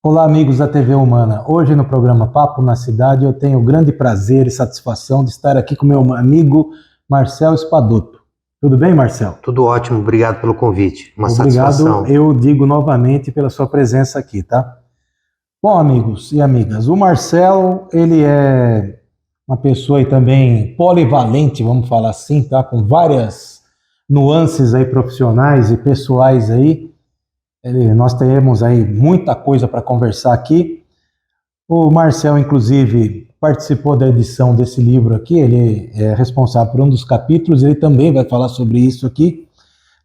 Olá, amigos da TV Humana. Hoje no programa Papo na Cidade eu tenho o grande prazer e satisfação de estar aqui com meu amigo Marcel Espadoto. Tudo bem, Marcel? Tudo ótimo, obrigado pelo convite. Uma satisfação. Obrigado, eu digo novamente pela sua presença aqui, tá? Bom, amigos e amigas, o Marcel, ele é uma pessoa aí também polivalente, vamos falar assim, tá? Com várias nuances aí profissionais e pessoais aí. Nós temos aí muita coisa para conversar aqui. O Marcel, inclusive, participou da edição desse livro aqui, ele é responsável por um dos capítulos, ele também vai falar sobre isso aqui.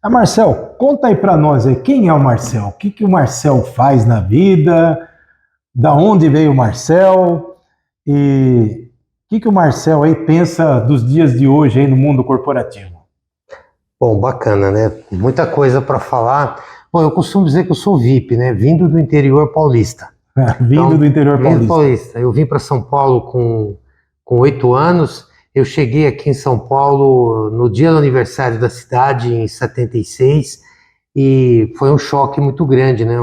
Marcel, conta aí para nós aí, quem é o Marcel? O que o Marcel faz na vida? Da onde veio o Marcel? E o que o Marcel aí pensa dos dias de hoje aí no mundo corporativo? Bom, bacana, né? Muita coisa para falar. Bom, eu costumo dizer que eu sou VIP, né? Vindo do interior paulista. Vindo do interior paulista. Eu vim para São Paulo com 8 anos. Eu cheguei aqui em São Paulo no dia do aniversário da cidade, em 76, e foi um choque muito grande, né?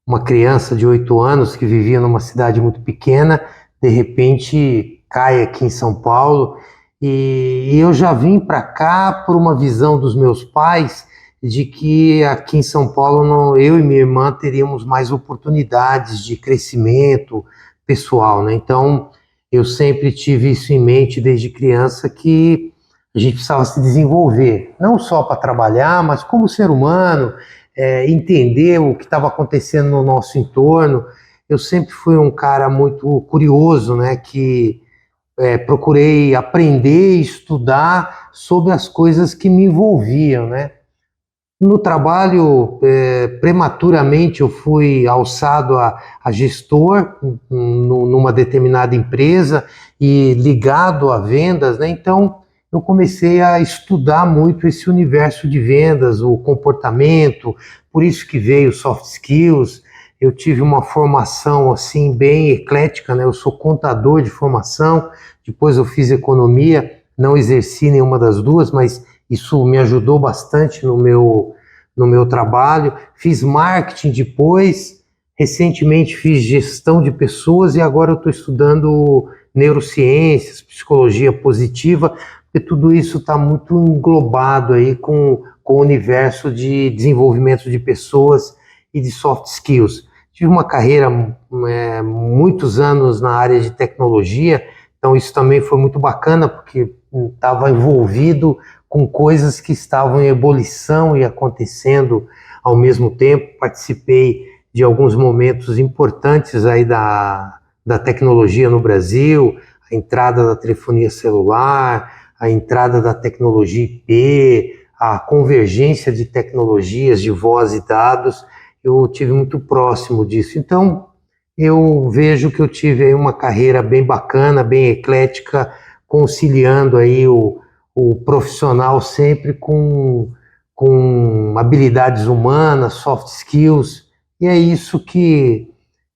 Uma criança de 8 anos que vivia numa cidade muito pequena, de repente cai aqui em São Paulo. E eu já vim para cá por uma visão dos meus pais de que aqui em São Paulo eu e minha irmã teríamos mais oportunidades de crescimento pessoal, né? Então eu sempre tive isso em mente desde criança, que a gente precisava se desenvolver, não só para trabalhar, mas como ser humano, entender o que estava acontecendo no nosso entorno. Eu sempre fui um cara muito curioso, né? Que procurei aprender e estudar sobre as coisas que me envolviam, né? No trabalho, prematuramente eu fui alçado a gestor numa determinada empresa e ligado a vendas, né? Então eu comecei a estudar muito esse universo de vendas, o comportamento, por isso que veio soft skills. Eu tive uma formação assim bem eclética, né? Eu sou contador de formação, depois eu fiz economia, não exerci nenhuma das duas, mas isso me ajudou bastante no meu trabalho. Fiz marketing depois, recentemente fiz gestão de pessoas e agora eu estou estudando neurociências, psicologia positiva, porque tudo isso está muito englobado aí com o universo de desenvolvimento de pessoas e de soft skills. Tive uma carreira muitos anos na área de tecnologia, então isso também foi muito bacana, porque estava envolvido com coisas que estavam em ebulição e acontecendo ao mesmo tempo. Participei de alguns momentos importantes aí da tecnologia no Brasil, a entrada da telefonia celular, a entrada da tecnologia IP, a convergência de tecnologias de voz e dados. Eu tive muito próximo disso. Então, eu vejo que eu tive aí uma carreira bem bacana, bem eclética, conciliando aí o profissional sempre com habilidades humanas, soft skills, e é isso que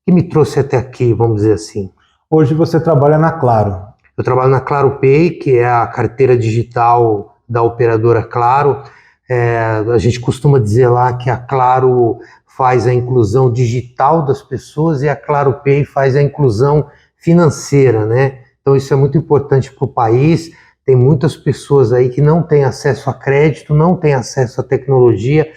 me trouxe até aqui, vamos dizer assim. Hoje você trabalha na Claro. Eu trabalho na Claro Pay, que é a carteira digital da operadora Claro. A gente costuma dizer lá que a Claro faz a inclusão digital das pessoas e a Claro Pay faz a inclusão financeira, né? Então isso é muito importante para o país. Tem muitas pessoas aí que não têm acesso a crédito, não têm acesso à tecnologia,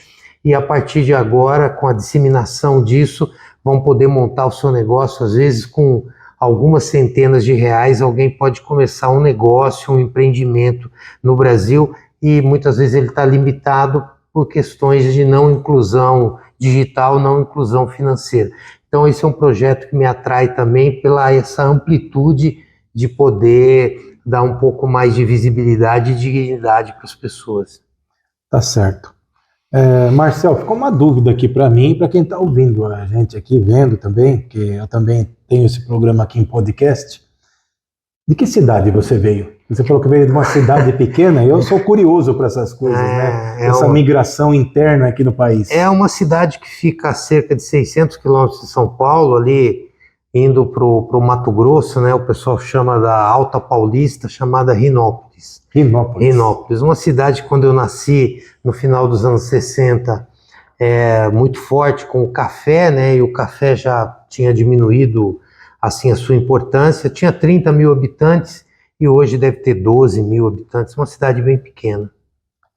e a partir de agora, com a disseminação disso, vão poder montar o seu negócio. Às vezes, com algumas centenas de reais, alguém pode começar um negócio, um empreendimento no Brasil, e muitas vezes ele está limitado por questões de não inclusão digital, não inclusão financeira. Então esse é um projeto que me atrai também pela essa amplitude de poder dar um pouco mais de visibilidade e dignidade para as pessoas. Tá certo. Marcel, ficou uma dúvida aqui para mim e para quem está ouvindo a gente aqui, vendo também, que eu também tenho esse programa aqui em podcast. De que cidade você veio? Você falou que veio de uma cidade pequena, e eu sou curioso para essas coisas, né? Essa migração interna aqui no país. É uma cidade que fica a cerca de 600 quilômetros de São Paulo, ali indo para o Mato Grosso, né? O pessoal chama da Alta Paulista, chamada Rinópolis. Rinópolis. Uma cidade que, quando eu nasci no final dos anos 60, muito forte com o café, né? E o café já tinha diminuído assim a sua importância. Tinha 30 mil habitantes e hoje deve ter 12 mil habitantes, uma cidade bem pequena.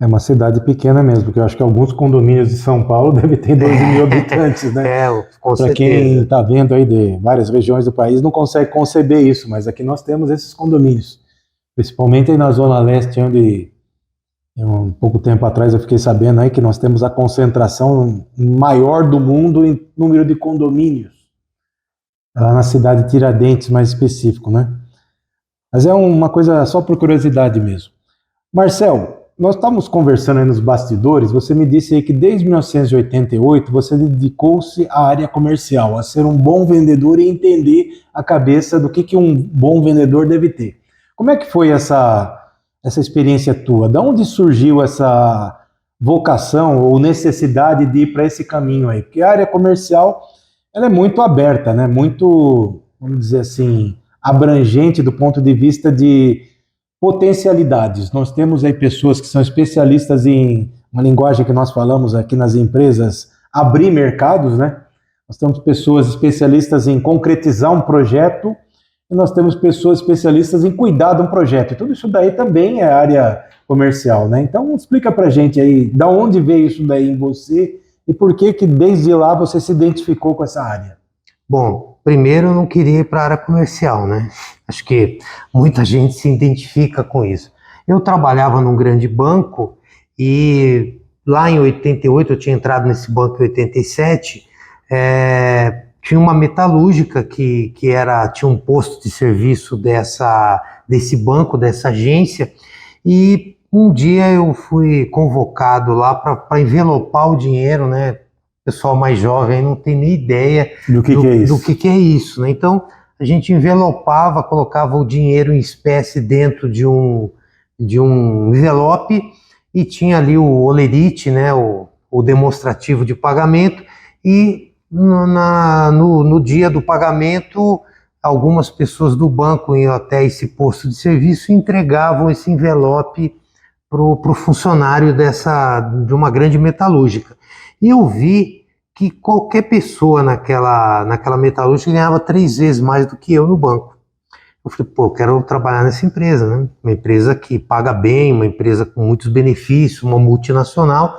É uma cidade pequena mesmo, porque eu acho que alguns condomínios de São Paulo devem ter 12 mil habitantes, né? Com Para quem certeza. está vendo aí de várias regiões do país, não consegue conceber isso, mas aqui nós temos esses condomínios, principalmente aí na Zona Leste, onde um pouco tempo atrás eu fiquei sabendo aí que nós temos a concentração maior do mundo em número de condomínios, lá na cidade de Tiradentes, mais específico, né? Mas é uma coisa só por curiosidade mesmo. Marcel, nós estávamos conversando aí nos bastidores, você me disse aí que desde 1988 você dedicou-se à área comercial, a ser um bom vendedor e entender a cabeça do que um bom vendedor deve ter. Como é que foi essa experiência tua? De onde surgiu essa vocação ou necessidade de ir para esse caminho aí? Porque a área comercial, ela é muito aberta, né? Muito, vamos dizer assim, abrangente do ponto de vista de potencialidades. Nós temos aí pessoas que são especialistas em uma linguagem que nós falamos aqui nas empresas, abrir mercados, né? Nós temos pessoas especialistas em concretizar um projeto e nós temos pessoas especialistas em cuidar de um projeto. E tudo isso daí também é área comercial, né? Então explica pra gente aí, da onde veio isso daí em você e por que que desde lá você se identificou com essa área? Bom, primeiro eu não queria ir para a área comercial, né? Acho que muita gente se identifica com isso. Eu trabalhava num grande banco e lá em 88, eu tinha entrado nesse banco em 87, tinha uma metalúrgica tinha um posto de serviço desse banco, dessa agência, e um dia eu fui convocado lá para envelopar o dinheiro, né? O pessoal mais jovem não tem nem ideia Do que é isso? do que é isso, né? Então, a gente envelopava, colocava o dinheiro em espécie dentro de um envelope e tinha ali o olerite, né? O demonstrativo de pagamento e no dia do pagamento, algumas pessoas do banco iam até esse posto de serviço e entregavam esse envelope para o funcionário de uma grande metalúrgica. E eu vi que qualquer pessoa naquela metalúrgica ganhava 3 vezes mais do que eu no banco. Eu falei, pô, eu quero trabalhar nessa empresa, né? Uma empresa que paga bem, uma empresa com muitos benefícios, uma multinacional.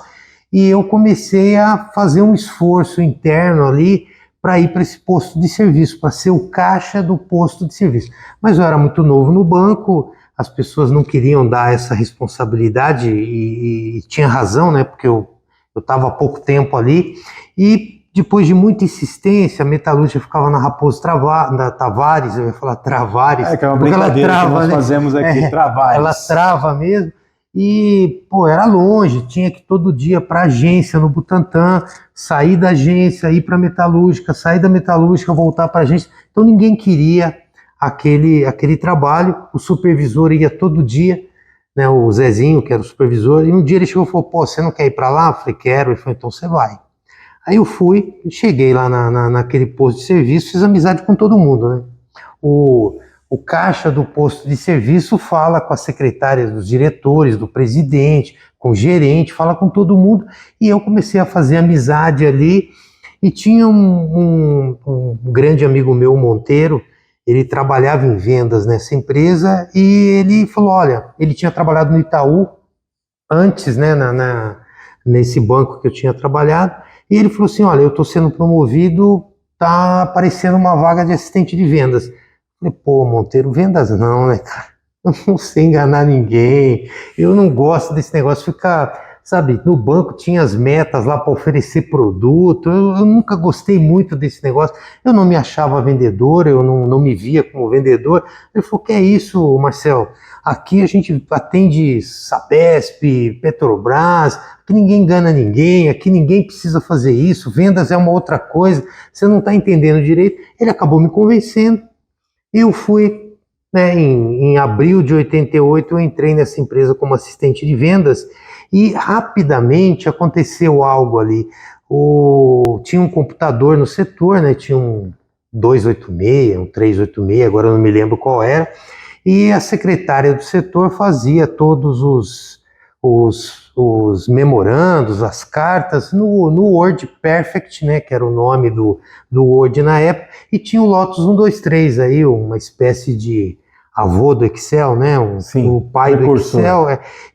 E eu comecei a fazer um esforço interno ali para ir para esse posto de serviço, para ser o caixa do posto de serviço. Mas eu era muito novo no banco, as pessoas não queriam dar essa responsabilidade e tinha razão, né? Porque eu estava há pouco tempo ali e depois de muita insistência, a metalúrgica ficava na Raposo Tavares, eu ia falar Travares, É que é uma porque ela brincadeira que trava, nós né? fazemos aqui, Travares. Ela trava mesmo. E, pô, era longe, tinha que ir todo dia para a agência no Butantã, sair da agência, ir para a metalúrgica, sair da metalúrgica, voltar para a agência. Então ninguém queria aquele trabalho. O supervisor ia todo dia, né, o Zezinho, que era o supervisor, e um dia ele chegou e falou, pô, você não quer ir para lá? Eu falei, quero. Ele falou, então você vai. Aí eu fui, cheguei lá naquele posto de serviço, fiz amizade com todo mundo, né? O caixa do posto de serviço fala com as secretárias dos diretores, do presidente, com o gerente, fala com todo mundo, e eu comecei a fazer amizade ali, e tinha um grande amigo meu, Monteiro, ele trabalhava em vendas nessa empresa, e ele falou, olha, ele tinha trabalhado no Itaú, antes, né, nesse banco que eu tinha trabalhado, e ele falou assim, olha, eu estou sendo promovido, tá aparecendo uma vaga de assistente de vendas. Eu falei, pô, Monteiro, vendas não, né, cara? Eu não sei enganar ninguém, eu não gosto desse negócio de ficar, sabe, no banco tinha as metas lá para oferecer produto, eu nunca gostei muito desse negócio, eu não me achava vendedor, eu não me via como vendedor. Ele falou, que é isso, Marcel? Aqui a gente atende Sabesp, Petrobras, aqui ninguém engana ninguém, aqui ninguém precisa fazer isso, vendas é uma outra coisa, você não está entendendo direito. Ele acabou me convencendo, eu fui, né, em abril de 88, eu entrei nessa empresa como assistente de vendas e rapidamente aconteceu algo ali. Tinha um computador no setor, né, tinha um 286, um 386, agora eu não me lembro qual era, e a secretária do setor fazia todos os memorandos, as cartas, no Word Perfect, né, que era o nome do Word na época, e tinha o Lotus 123 aí, uma espécie de avô do Excel, né, o pai do Excel.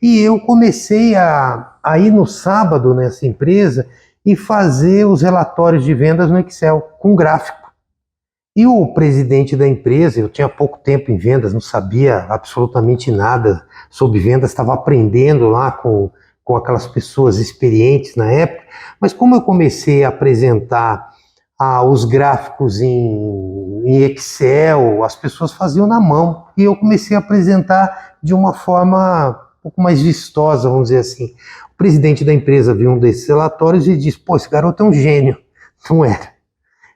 E eu comecei a ir no sábado nessa empresa e fazer os relatórios de vendas no Excel, com gráfico. E o presidente da empresa, eu tinha pouco tempo em vendas, não sabia absolutamente nada sobre vendas, estava aprendendo lá com aquelas pessoas experientes na época, mas como eu comecei a apresentar os gráficos em Excel, as pessoas faziam na mão, e eu comecei a apresentar de uma forma um pouco mais vistosa, vamos dizer assim. O presidente da empresa viu um desses relatórios e disse, pô, esse garoto é um gênio. Não era.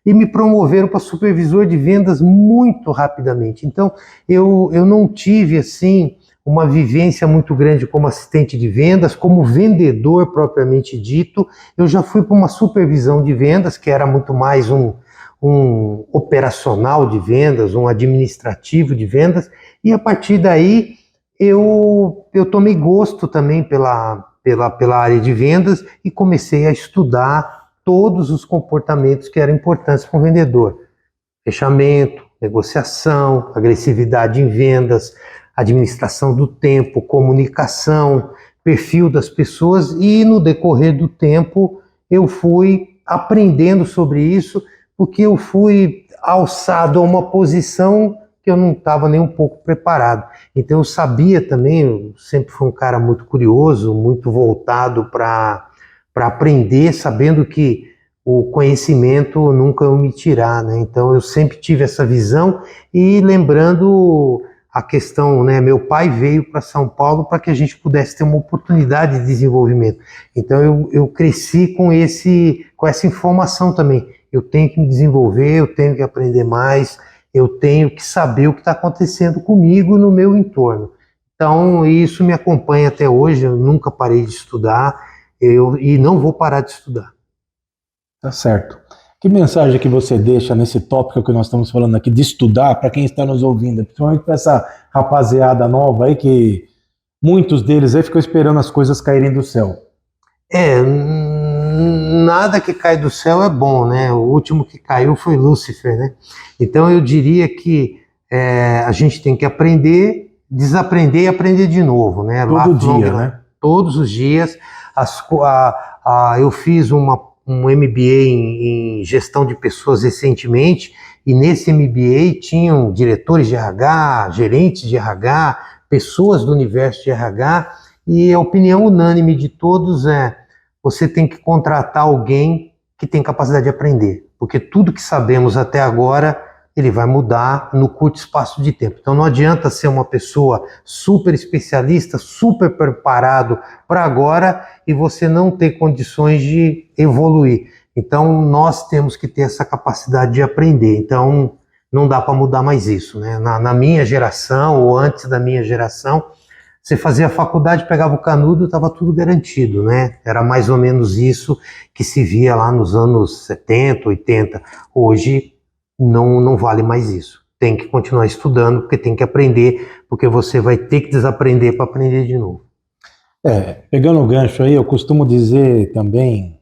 E me promoveram para supervisor de vendas muito rapidamente. Então, eu não tive, assim, uma vivência muito grande como assistente de vendas, como vendedor propriamente dito. Eu já fui para uma supervisão de vendas, que era muito mais um operacional de vendas, um administrativo de vendas, e a partir daí eu tomei gosto também pela área de vendas e comecei a estudar todos os comportamentos que eram importantes para um vendedor. Fechamento, negociação, agressividade em vendas, administração do tempo, comunicação, perfil das pessoas, e no decorrer do tempo eu fui aprendendo sobre isso, porque eu fui alçado a uma posição que eu não estava nem um pouco preparado. Então eu sabia também, eu sempre fui um cara muito curioso, muito voltado para aprender, sabendo que o conhecimento nunca me tirar, né? Então eu sempre tive essa visão, e lembrando a questão, né? Meu pai veio para São Paulo para que a gente pudesse ter uma oportunidade de desenvolvimento. Então eu cresci com essa informação também. Eu tenho que me desenvolver, eu tenho que aprender mais, eu tenho que saber o que está acontecendo comigo no meu entorno. Então isso me acompanha até hoje, eu nunca parei de estudar. E não vou parar de estudar. Tá certo. Que mensagem que você deixa nesse tópico que nós estamos falando aqui, de estudar, para quem está nos ouvindo, principalmente para essa rapaziada nova aí, que muitos deles aí ficam esperando as coisas caírem do céu? Nada que cai do céu é bom, né? O último que caiu foi Lúcifer, né? Então eu diria que a gente tem que aprender, desaprender e aprender de novo, né? Todo dia, né? Todos os dias. Eu fiz um MBA em gestão de pessoas recentemente, e nesse MBA tinham diretores de RH, gerentes de RH, pessoas do universo de RH, e a opinião unânime de todos é: você tem que contratar alguém que tem capacidade de aprender, porque tudo que sabemos até agora ele vai mudar no curto espaço de tempo. Então não adianta ser uma pessoa super especialista, super preparado para agora e você não ter condições de evoluir. Então nós temos que ter essa capacidade de aprender. Então não dá para mudar mais isso, né? Na minha geração ou antes da minha geração, você fazia a faculdade, pegava o canudo, estava tudo garantido, né? Era mais ou menos isso que se via lá nos anos 70, 80. Hoje não vale mais isso. Tem que continuar estudando, porque tem que aprender, porque você vai ter que desaprender para aprender de novo. Pegando o gancho aí, eu costumo dizer também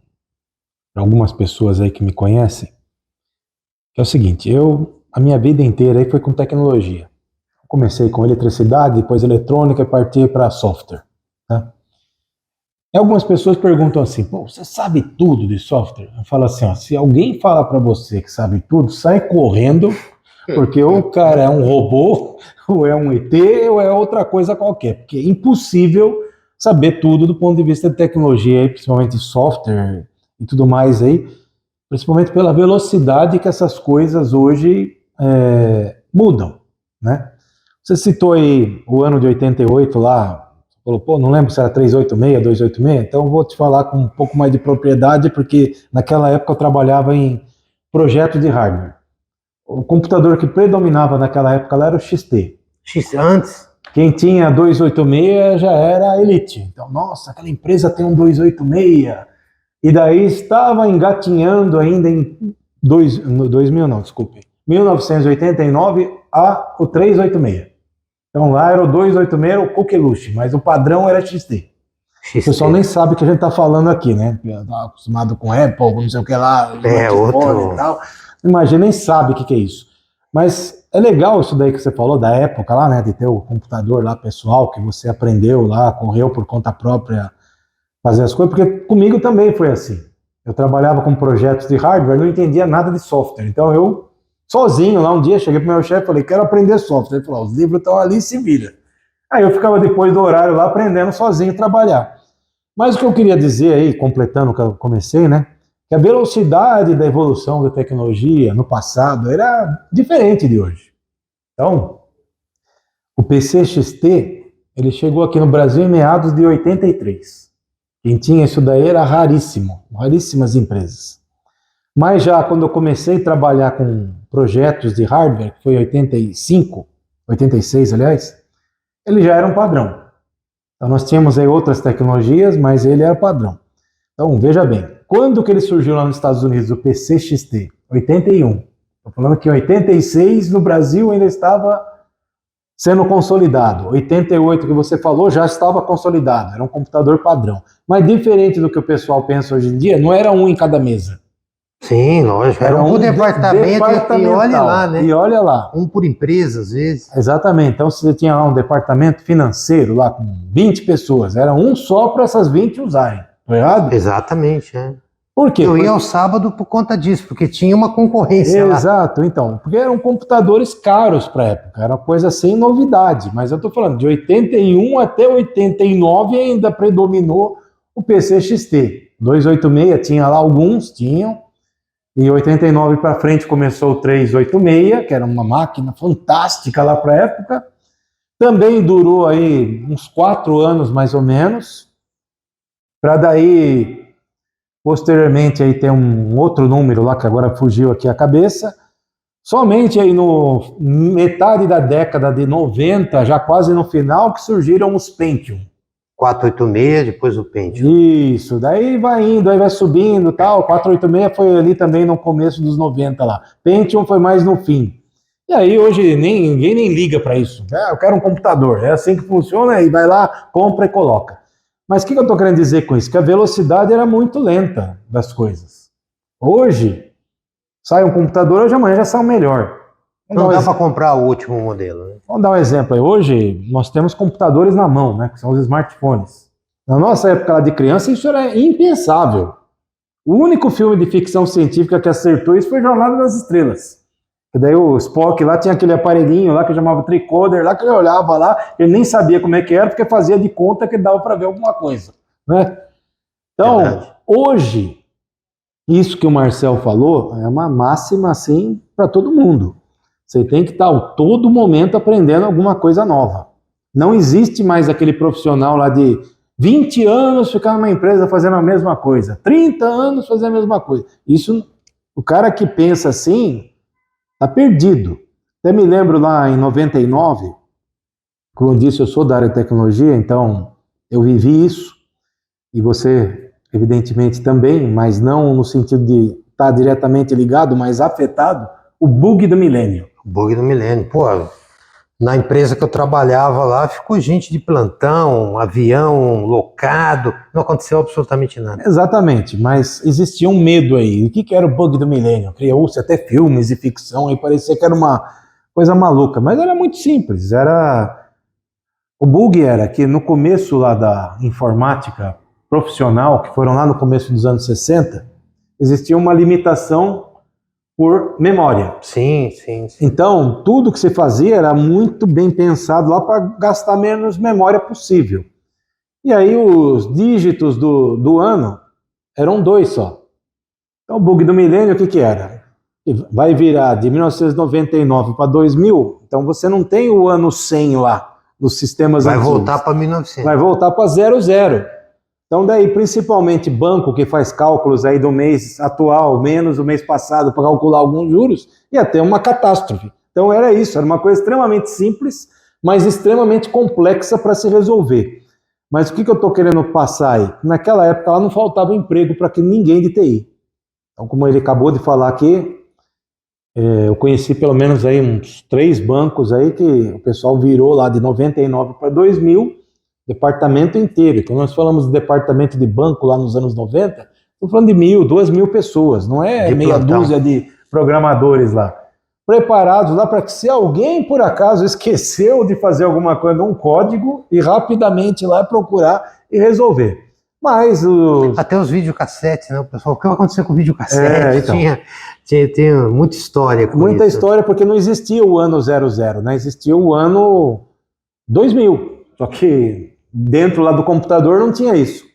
para algumas pessoas aí que me conhecem, que é o seguinte: a minha vida inteira aí foi com tecnologia. Comecei com eletricidade, depois eletrônica e parti para software. Tá? E algumas pessoas perguntam assim: pô, você sabe tudo de software? Eu falo assim: ó, se alguém fala para você que sabe tudo, sai correndo, porque ou o cara é um robô, ou é um ET, ou é outra coisa qualquer, porque é impossível saber tudo do ponto de vista de tecnologia, principalmente software e tudo mais aí, principalmente pela velocidade que essas coisas hoje mudam, né? Você citou aí o ano de 88 lá, falou, pô, não lembro se era 386, 286, então eu vou te falar com um pouco mais de propriedade, porque naquela época eu trabalhava em projeto de hardware. O computador que predominava naquela época lá era o XT. Antes? Quem tinha 286 já era a elite. Então, nossa, aquela empresa tem um 286. E daí estava engatinhando ainda em 1989 o 386. Então lá era o 286, era o coqueluche, mas o padrão era XT. O pessoal nem sabe o que a gente está falando aqui, né? Tá acostumado com Apple, não sei o que lá, outro e tal. Imagina, nem sabe o que é isso. Mas é legal isso daí que você falou, da época lá, né? De ter o computador lá pessoal, que você aprendeu lá, correu por conta própria fazer as coisas, porque comigo também foi assim. Eu trabalhava com projetos de hardware, não entendia nada de software. Então eu, sozinho, lá um dia, cheguei pro meu chefe e falei, quero aprender software. Ele falou, os livros estão ali, se vira. Aí eu ficava depois do horário lá aprendendo sozinho a trabalhar. Mas o que eu queria dizer aí, completando o que eu comecei, né? Que a velocidade da evolução da tecnologia no passado era diferente de hoje. Então, o PC-XT, ele chegou aqui no Brasil em meados de 83. Quem tinha isso daí era raríssimo, raríssimas empresas. Mas já quando eu comecei a trabalhar com projetos de hardware, que foi em 85, 86, aliás, ele já era um padrão. Então nós tínhamos aí outras tecnologias, mas ele era padrão. Então veja bem, quando que ele surgiu lá nos Estados Unidos, o PC-XT? 81. Estou falando que em 86 no Brasil ainda estava sendo consolidado. 88 que você falou já estava consolidado, era um computador padrão. Mas diferente do que o pessoal pensa hoje em dia, não era um em cada mesa. Sim, lógico. Era um por departamento e olha lá, né? E olha lá. Um por empresa, às vezes. Exatamente. Então, se você tinha lá um departamento financeiro lá com 20 pessoas, era um só para essas 20 usarem. Tô errado? Exatamente, é. Por quê? Eu ia ao sábado por conta disso, porque tinha uma concorrência lá. Exato, então, porque eram computadores caros para a época, era uma coisa sem novidade, mas eu estou falando de 81 até 89 ainda predominou o PC-XT. 286 tinha lá alguns, tinham, e 89 para frente começou o 386, que era uma máquina fantástica lá para a época, também durou aí uns 4 anos mais ou menos, para daí... Posteriormente, aí tem um outro número lá que agora fugiu aqui a cabeça. Somente aí no metade da década de 90, já quase no final, que surgiram os Pentium. 486, depois o Pentium. Isso, daí vai indo, aí vai subindo e tal. 486 foi ali também no começo dos 90 lá. Pentium foi mais no fim. E aí hoje ninguém nem liga para isso. Eu quero um computador, é assim que funciona, e vai lá, compra e coloca. Mas o que eu estou querendo dizer com isso? Que a velocidade era muito lenta das coisas. Hoje, sai um computador, hoje amanhã já sai um melhor. Não dá para comprar o último modelo. Né? Vamos dar um exemplo aí. Hoje, nós temos computadores na mão, né, que são os smartphones. Na nossa época lá de criança, isso era impensável. O único filme de ficção científica que acertou isso foi Jornada das Estrelas. E daí o Spock lá tinha aquele aparelhinho lá que chamava tricorder, lá que ele olhava lá, ele nem sabia como é que era, porque fazia de conta que dava para ver alguma coisa, né? Então, hoje, isso que o Marcel falou é uma máxima assim para todo mundo. Você tem que estar a todo momento aprendendo alguma coisa nova. Não existe mais aquele profissional lá de 20 anos ficar numa empresa fazendo a mesma coisa, 30 anos fazendo a mesma coisa. Isso, o cara que pensa assim, está perdido. Até me lembro lá em 99, como eu disse, eu sou da área de tecnologia, então eu vivi isso, e você, evidentemente, também, mas não no sentido de estar diretamente ligado, mas afetado, o bug do milênio. O bug do milênio. Pô, na empresa que eu trabalhava lá, ficou gente de plantão, avião locado, não aconteceu absolutamente nada. Exatamente, mas existia um medo aí. O que era o bug do milênio? Criou-se até filmes e ficção, e parecia que era uma coisa maluca, mas era muito simples. O bug era que no começo lá da informática profissional, que foram lá no começo dos anos 60, existia uma limitação por memória. Sim. Então, tudo que se fazia era muito bem pensado lá para gastar menos memória possível. E aí os dígitos do ano eram 2 só. Então o bug do milênio, o que era? Vai virar de 1999 para 2000, então você não tem o ano 100 lá nos sistemas antigos. Vai voltar para 1900. Vai voltar para 00. Então daí, principalmente banco que faz cálculos aí do mês atual, menos o mês passado, para calcular alguns juros, ia ter uma catástrofe. Então era isso, era uma coisa extremamente simples, mas extremamente complexa para se resolver. Mas o que eu estou querendo passar aí? Naquela época lá não faltava emprego para ninguém de TI. Então, como ele acabou de falar aqui, eu conheci pelo menos aí uns 3 bancos aí que o pessoal virou lá de 99 para 2000, departamento inteiro. Quando nós falamos de departamento de banco lá nos anos 90, estamos falando de 1.000, 2.000 pessoas, não é De meia plantão. dúzia de programadores lá. Preparados lá para que se alguém por acaso esqueceu de fazer alguma coisa, um código, e rapidamente lá procurar e resolver. Mas Até os videocassetes, né? O pessoal, o que vai acontecer com o videocassete? Então. Tinha muita história com Muita isso. história, porque não existia o ano 00, né? Existia o ano 2000. Só que dentro lá do computador não tinha isso.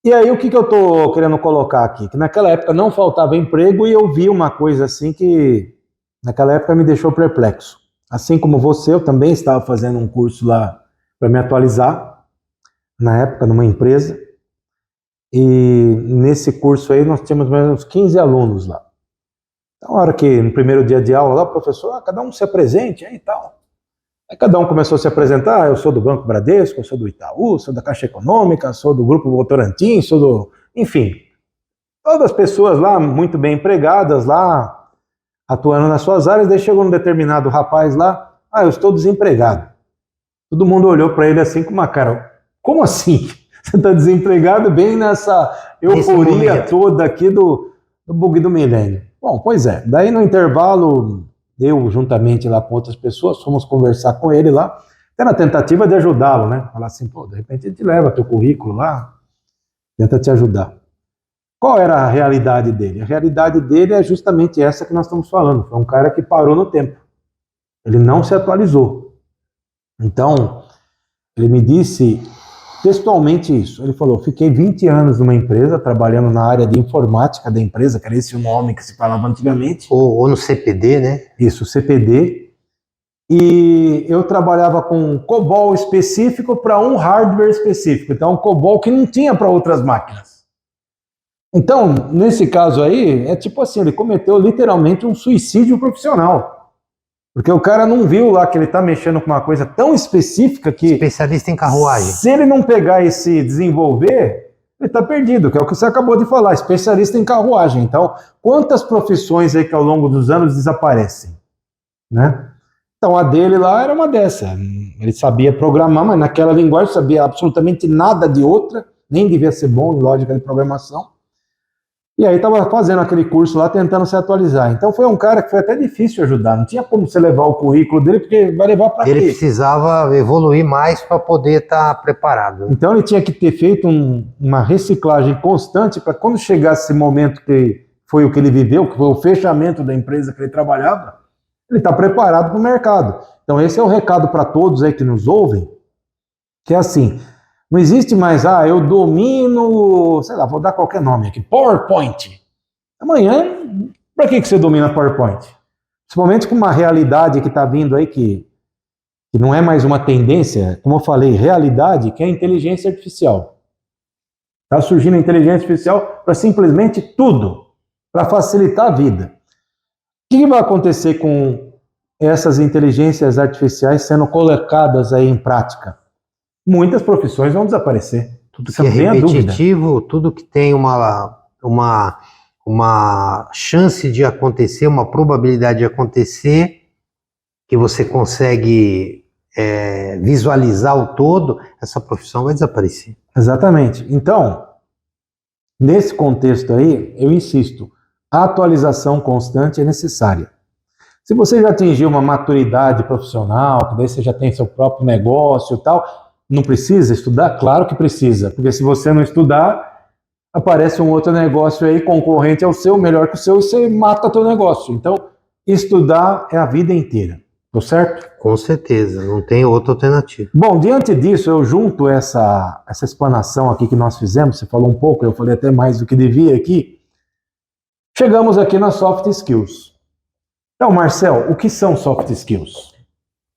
E aí o que eu estou querendo colocar aqui? Que naquela época não faltava emprego e eu vi uma coisa assim que naquela época me deixou perplexo. Assim como você, eu também estava fazendo um curso lá para me atualizar, na época numa empresa. E nesse curso aí nós tínhamos mais ou menos 15 alunos lá. Então, na hora que no primeiro dia de aula lá, o professor, cada um se apresente aí e tal. Aí cada um começou a se apresentar, eu sou do Banco Bradesco, eu sou do Itaú, sou da Caixa Econômica, sou do Grupo Votorantim, sou do... Enfim, todas as pessoas lá muito bem empregadas lá, atuando nas suas áreas. Daí chegou um determinado rapaz lá, eu estou desempregado. Todo mundo olhou para ele assim com uma cara, como assim? Você está desempregado bem nessa euforia toda aqui do bug do milênio. Bom, pois é, daí no intervalo, eu juntamente lá com outras pessoas, fomos conversar com ele lá, até na tentativa de ajudá-lo, né? Falar assim, pô, de repente a gente leva teu currículo lá, tenta te ajudar. Qual era a realidade dele? A realidade dele é justamente essa que nós estamos falando. Foi um cara que parou no tempo. Ele não se atualizou. Então, ele me disse textualmente isso. Ele falou, fiquei 20 anos numa empresa, trabalhando na área de informática da empresa, que era esse o nome que se falava antigamente. Ou no CPD, né? Isso, CPD. E eu trabalhava com um COBOL específico para um hardware específico. Então, um COBOL que não tinha para outras máquinas. Então, nesse caso aí, é tipo assim, ele cometeu literalmente um suicídio profissional. Porque o cara não viu lá que ele está mexendo com uma coisa tão específica que... Especialista em carruagem. Se ele não pegar e se desenvolver, ele está perdido, que é o que você acabou de falar, especialista em carruagem. Então, quantas profissões aí que ao longo dos anos desaparecem, né? Então, a dele lá era uma dessa. Ele sabia programar, mas naquela linguagem sabia absolutamente nada de outra, nem devia ser bom em lógica de programação. E aí estava fazendo aquele curso lá, tentando se atualizar. Então foi um cara que foi até difícil ajudar. Não tinha como você levar o currículo dele, porque vai levar para quê? Ele precisava evoluir mais para poder estar preparado. Então ele tinha que ter feito uma reciclagem constante para quando chegasse esse momento que foi o que ele viveu, que foi o fechamento da empresa que ele trabalhava, ele está preparado para o mercado. Então esse é o recado para todos aí que nos ouvem, que é assim... Não existe mais, eu domino, sei lá, vou dar qualquer nome aqui, PowerPoint. Amanhã, para que você domina PowerPoint? Principalmente com uma realidade que está vindo aí que não é mais uma tendência, como eu falei, realidade, que é a inteligência artificial. Está surgindo a inteligência artificial para simplesmente tudo, para facilitar a vida. O que vai acontecer com essas inteligências artificiais sendo colocadas aí em prática? Muitas profissões vão desaparecer. Tudo que é repetitivo, tudo que tem uma chance de acontecer, uma probabilidade de acontecer, que você consegue visualizar o todo, essa profissão vai desaparecer. Exatamente. Então, nesse contexto aí, eu insisto, a atualização constante é necessária. Se você já atingiu uma maturidade profissional, que daí você já tem seu próprio negócio e tal... Não precisa estudar? Claro que precisa, porque se você não estudar, aparece um outro negócio aí concorrente ao seu, melhor que o seu, e você mata teu negócio. Então, estudar é a vida inteira, tô certo? Com certeza, não tem outra alternativa. Bom, diante disso, eu junto essa explanação aqui que nós fizemos, você falou um pouco, eu falei até mais do que devia aqui, chegamos aqui nas soft skills. Então, Marcel, o que são soft skills?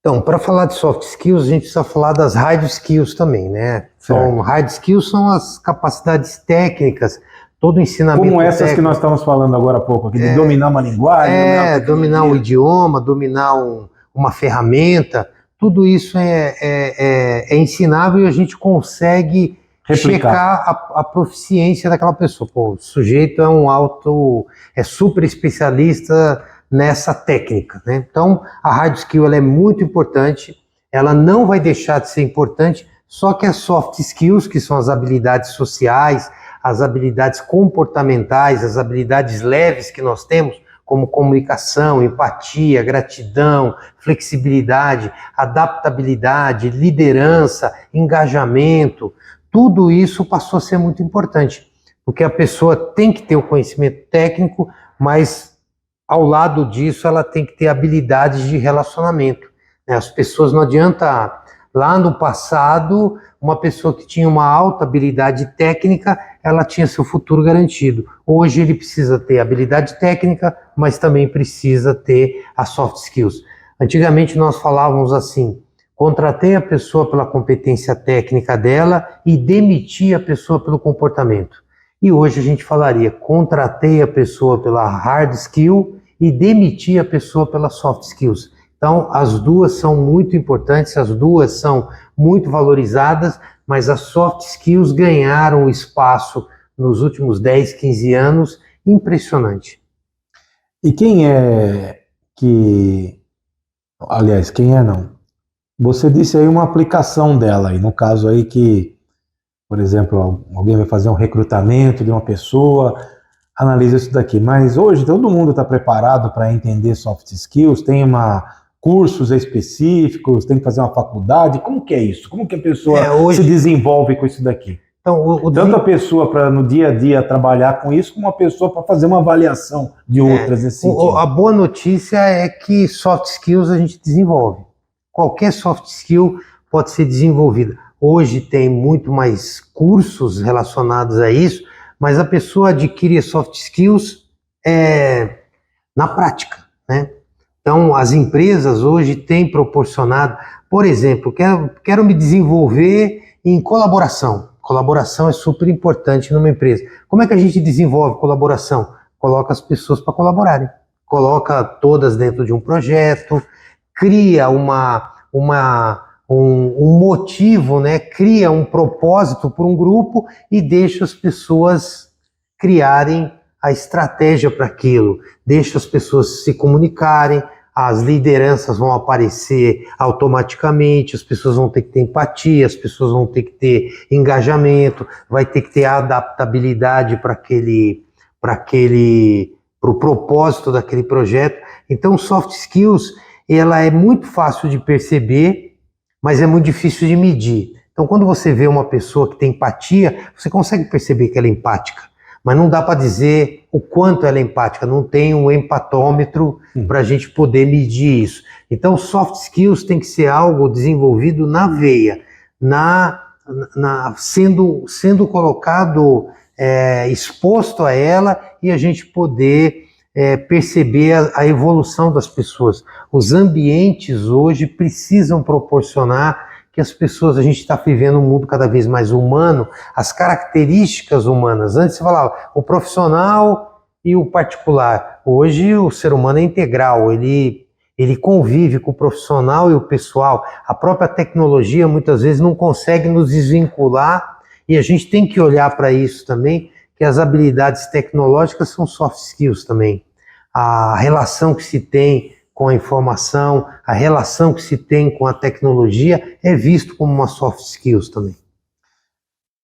Então, para falar de soft skills, a gente precisa falar das hard skills também, né? Então, hard skills são as capacidades técnicas, todo o ensinamento como essas técnico, que nós estamos falando agora há pouco, aqui, de dominar uma linguagem. Dominar um idioma, dominar uma ferramenta, tudo isso é ensinável e a gente consegue checar a proficiência daquela pessoa. Pô, o sujeito é super especialista nessa técnica, né? Então, a hard skill ela é muito importante, ela não vai deixar de ser importante Só que as soft skills, que são as habilidades sociais, as habilidades comportamentais, as habilidades leves que nós temos, como comunicação, empatia, gratidão, flexibilidade, adaptabilidade, liderança, engajamento, tudo isso passou a ser muito importante, porque a pessoa tem que ter o conhecimento técnico, mas ao lado disso ela tem que ter habilidades de relacionamento. As pessoas, não adianta, lá no passado, uma pessoa que tinha uma alta habilidade técnica, ela tinha seu futuro garantido. Hoje ele precisa ter habilidade técnica, mas também precisa ter as soft skills. Antigamente nós falávamos assim: contratei a pessoa pela competência técnica dela e demiti a pessoa pelo comportamento. E hoje a gente falaria: contratei a pessoa pela hard skill e demiti a pessoa pelas soft skills. Então, as duas são muito importantes, as duas são muito valorizadas, mas as soft skills ganharam espaço nos últimos 10, 15 anos, impressionante. E quem é que... Aliás, quem é não? Você disse aí uma aplicação dela, aí, no caso aí que, por exemplo, alguém vai fazer um recrutamento de uma pessoa, analisa isso daqui. Mas hoje todo mundo está preparado para entender soft skills, tem cursos específicos, tem que fazer uma faculdade. Como que é isso? Como que a pessoa hoje... se desenvolve com isso daqui? Então, tanto a pessoa para no dia a dia trabalhar com isso, como a pessoa para fazer uma avaliação de outras nesse sentido. A boa notícia é que soft skills a gente desenvolve. Qualquer soft skill pode ser desenvolvida. Hoje tem muito mais cursos relacionados a isso, mas a pessoa adquire soft skills na prática, né? Então, as empresas hoje têm proporcionado, por exemplo, quero me desenvolver em colaboração. Colaboração é super importante numa empresa. Como é que a gente desenvolve colaboração? Coloca as pessoas para colaborarem. Coloca todas dentro de um projeto, cria um motivo, né? Cria um propósito para um grupo e deixa as pessoas criarem a estratégia para aquilo, deixa as pessoas se comunicarem, as lideranças vão aparecer automaticamente, as pessoas vão ter que ter empatia, as pessoas vão ter que ter engajamento, vai ter que ter adaptabilidade para o propósito daquele projeto. Então, soft skills, ela é muito fácil de perceber, mas é muito difícil de medir. Então, quando você vê uma pessoa que tem empatia, você consegue perceber que ela é empática, mas não dá para dizer o quanto ela é empática, não tem um empatômetro para a gente poder medir isso. Então, soft skills tem que ser algo desenvolvido na veia, sendo colocado, exposto a ela, e a gente poder perceber a evolução das pessoas. Os ambientes hoje precisam proporcionar que as pessoas, a gente está vivendo um mundo cada vez mais humano, as características humanas. Antes você falava o profissional e o particular. Hoje o ser humano é integral, ele convive com o profissional e o pessoal. A própria tecnologia muitas vezes não consegue nos desvincular, e a gente tem que olhar para isso também, que as habilidades tecnológicas são soft skills também. A relação que se tem com a informação, a relação que se tem com a tecnologia é visto como uma soft skills também.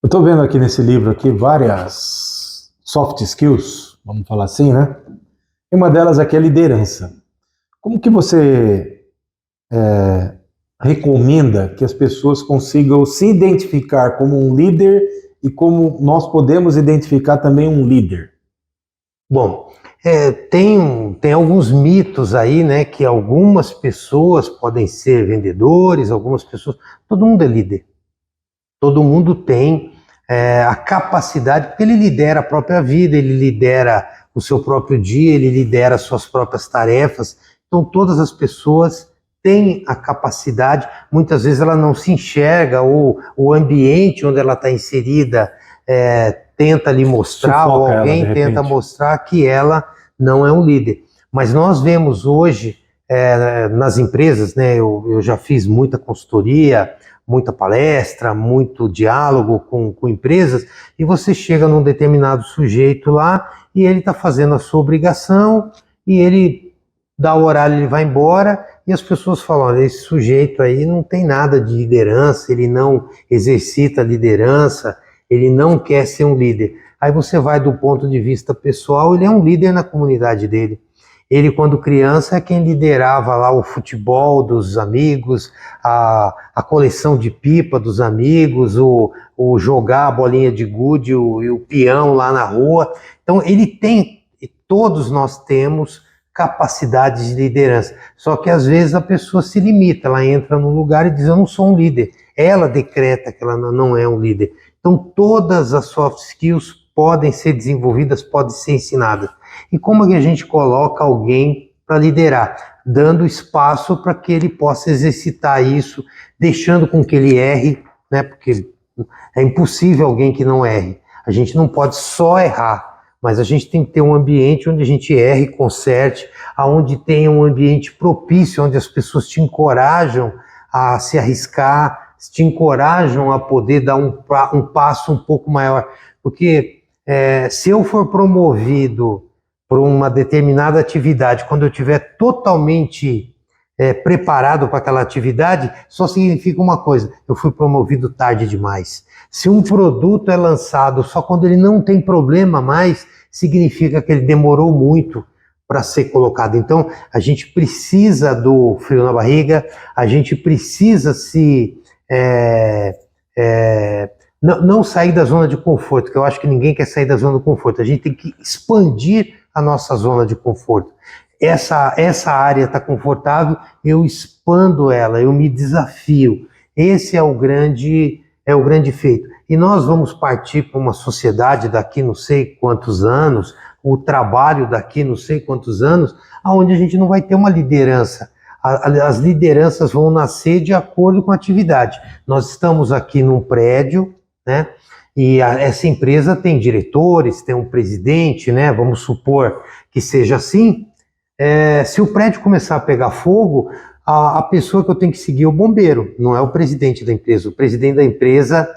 Eu estou vendo aqui nesse livro aqui várias soft skills, vamos falar assim, né? E uma delas aqui é a liderança. Como que você recomenda que as pessoas consigam se identificar como um líder e como nós podemos identificar também um líder? Bom, tem alguns mitos aí, né, que algumas pessoas podem ser vendedores, algumas pessoas... Todo mundo é líder. Todo mundo tem a capacidade, porque ele lidera a própria vida, ele lidera o seu próprio dia, ele lidera as suas próprias tarefas. Então, todas as pessoas têm a capacidade, muitas vezes ela não se enxerga, ou o ambiente onde ela está inserida tenta lhe mostrar, ou alguém tenta mostrar que ela não é um líder. Mas nós vemos hoje nas empresas, né, eu já fiz muita consultoria, muita palestra, muito diálogo com empresas, e você chega num determinado sujeito lá, e ele está fazendo a sua obrigação, e ele dá o horário, ele vai embora, e as pessoas falam, olha, esse sujeito aí não tem nada de liderança, ele não exercita liderança, ele não quer ser um líder. Aí você vai do ponto de vista pessoal, ele é um líder na comunidade dele. Ele, quando criança, é quem liderava lá o futebol dos amigos, a coleção de pipa dos amigos, o jogar a bolinha de gude e o peão lá na rua. Então, ele tem, e todos nós temos capacidades de liderança. Só que, às vezes, a pessoa se limita, ela entra no lugar e diz, eu não sou um líder. Ela decreta que ela não é um líder. Então, todas as soft skills podem ser desenvolvidas, podem ser ensinadas. E como é que a gente coloca alguém para liderar? Dando espaço para que ele possa exercitar isso, deixando com que ele erre, né? Porque é impossível alguém que não erre. A gente não pode só errar, mas a gente tem que ter um ambiente onde a gente erre, conserte, onde tenha um ambiente propício, onde as pessoas te encorajam a se arriscar, te encorajam a poder dar um passo um pouco maior. Porque se eu for promovido por uma determinada atividade, quando eu estiver totalmente preparado para aquela atividade, só significa uma coisa, eu fui promovido tarde demais. Se um produto é lançado só quando ele não tem problema mais, significa que ele demorou muito para ser colocado. Então, a gente precisa do frio na barriga, a gente precisa não sair da zona de conforto, que eu acho que ninguém quer sair da zona de conforto. A gente tem que expandir a nossa zona de conforto. Essa área está confortável, eu expando ela, eu me desafio. Esse é o grande feito. E nós vamos partir para uma sociedade daqui não sei quantos anos, o trabalho daqui não sei quantos anos, onde a gente não vai ter uma liderança. As lideranças vão nascer de acordo com a atividade. Nós estamos aqui num prédio, né? E essa empresa tem diretores, tem um presidente, né? Vamos supor que seja assim. Se o prédio começar a pegar fogo, a pessoa que eu tenho que seguir é o bombeiro, não é o presidente da empresa. O presidente da empresa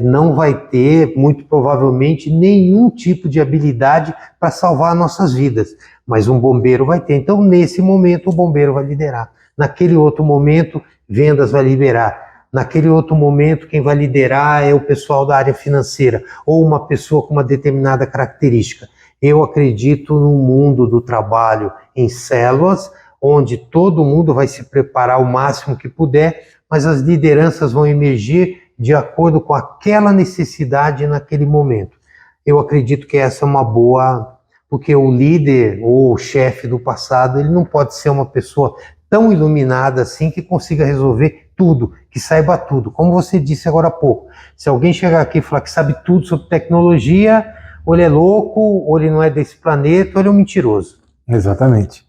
não vai ter, muito provavelmente, nenhum tipo de habilidade para salvar nossas vidas, mas um bombeiro vai ter. Então, nesse momento, o bombeiro vai liderar. Naquele outro momento, vendas vai liderar. Naquele outro momento, quem vai liderar é o pessoal da área financeira ou uma pessoa com uma determinada característica. Eu acredito num mundo do trabalho em células, onde todo mundo vai se preparar o máximo que puder, mas as lideranças vão emergir de acordo com aquela necessidade naquele momento. Eu acredito que essa é uma boa, porque o líder ou o chefe do passado, ele não pode ser uma pessoa tão iluminada assim que consiga resolver tudo, que saiba tudo. Como você disse agora há pouco, se alguém chegar aqui e falar que sabe tudo sobre tecnologia, ou ele é louco, ou ele não é desse planeta, ou ele é um mentiroso. Exatamente.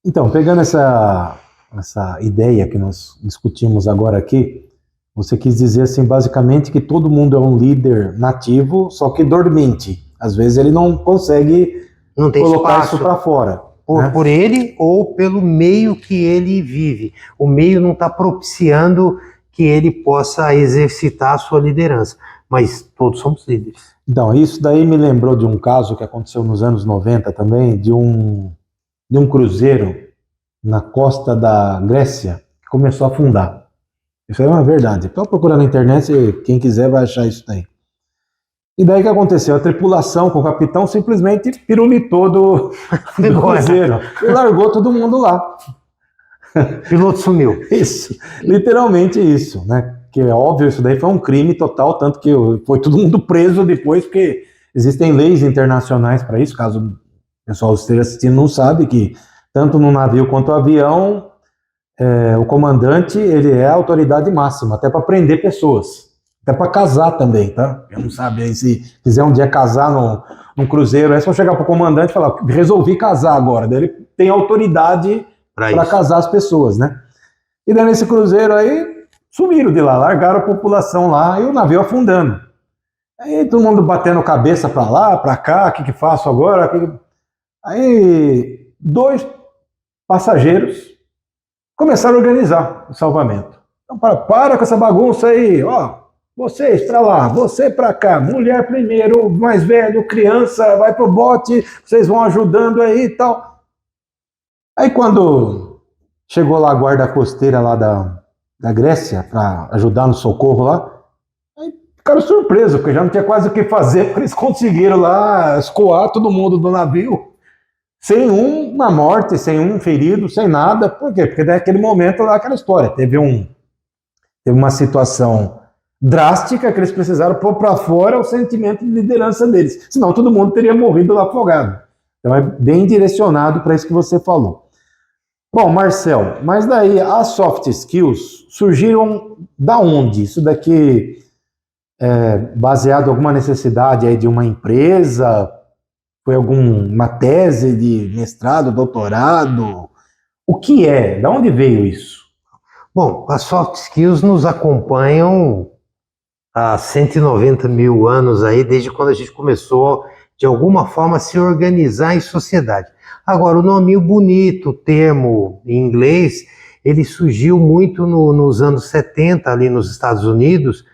Então, pegando essa ideia que nós discutimos agora aqui, você quis dizer assim, basicamente, que todo mundo é um líder nativo, só que dormente. Às vezes ele não consegue colocar isso para fora. Por ele ou pelo meio que ele vive. O meio não está propiciando que ele possa exercitar a sua liderança. Mas todos somos líderes. Então, isso daí me lembrou de um caso que aconteceu nos anos 90 também, de um cruzeiro na costa da Grécia que começou a afundar. Isso aí é uma verdade. Pode procurar na internet, quem quiser vai achar isso daí. E daí o que aconteceu? A tripulação com o capitão simplesmente pirulitou do cruzeiro e largou todo mundo lá. O piloto sumiu. Isso, literalmente isso, né? Que é óbvio, isso daí foi um crime total, tanto que foi todo mundo preso depois, porque existem leis internacionais para isso, caso o pessoal esteja assistindo não sabe, que tanto no navio quanto no avião, o comandante, ele é a autoridade máxima, até para prender pessoas. Até para casar também, tá? Quem não sabe aí, se quiser um dia casar num cruzeiro, é só chegar pro comandante e falar, resolvi casar agora. Daí ele tem autoridade para casar as pessoas, né? E daí nesse cruzeiro aí, sumiram de lá, largaram a população lá e o navio afundando. Aí todo mundo batendo cabeça para lá, para cá, o que faço agora? Aí 2 passageiros começaram a organizar o salvamento. Então para com essa bagunça aí, ó. Vocês para lá, você para cá, mulher primeiro, mais velho, criança, vai pro bote, vocês vão ajudando aí e tal. Aí quando chegou lá a guarda costeira lá da Grécia para ajudar no socorro lá, aí ficaram surpresos, porque já não tinha quase o que fazer, porque eles conseguiram lá escoar todo mundo do navio, sem um na morte, sem um ferido, sem nada. Por quê? Porque naquele momento lá aquela história, teve uma situação drástica que eles precisaram pôr para fora o sentimento de liderança deles. Senão todo mundo teria morrido lá afogado. Então é bem direcionado para isso que você falou. Bom, Marcel, mas daí as soft skills surgiram da onde? Isso daqui é baseado em alguma necessidade aí de uma empresa? Foi alguma tese de mestrado, doutorado? O que é? Da onde veio isso? Bom, as soft skills nos acompanham há 190 mil anos aí, desde quando a gente começou, de alguma forma, a se organizar em sociedade. Agora, o nominho bonito, o termo em inglês, ele surgiu muito nos anos 70, ali nos Estados Unidos,